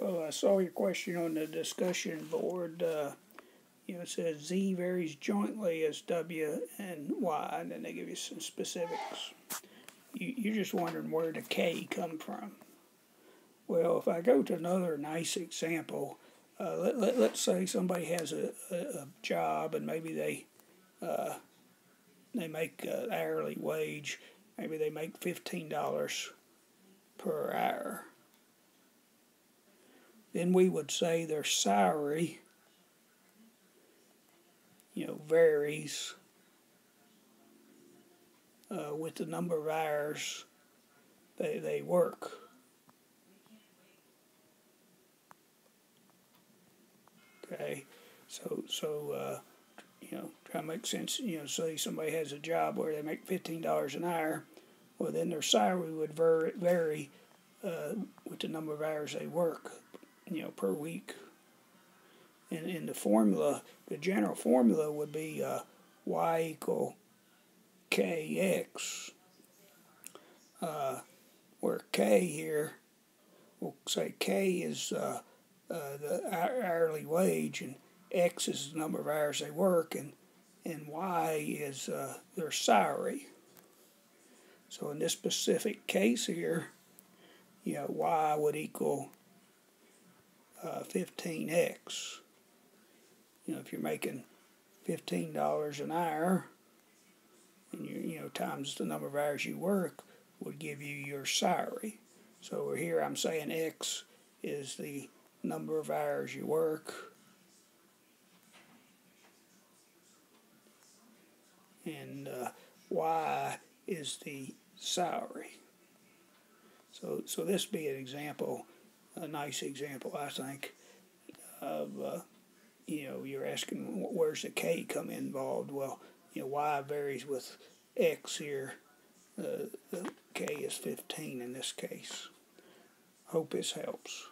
Well, I saw your question on the discussion board. It says Z varies jointly as W and Y, and then they give you some specifics. You're just wondering where the K come from. Well, if I go to another nice example, let's say somebody has a job and maybe they make an hourly wage. Maybe they make $15 per hour. Then we would say their salary, varies with the number of hours they work. Okay, so try to make sense. Say somebody has a job where they make $15 an hour. Well, then their salary would vary with the number of hours they work, per week. And in the formula, the general formula would be y equal kx, where k here, we'll say k is the hourly wage, and x is the number of hours they work, and y is their salary. So in this specific case here, y would equal 15x. If you're making $15 an hour, and you times the number of hours you work, would give you your salary. So over here I'm saying x is the number of hours you work, and y is the salary. So this be an example, a nice example, I think, of you're asking where's the k come involved. Well, y varies with x here. The k is 15 in this case. Hope this helps.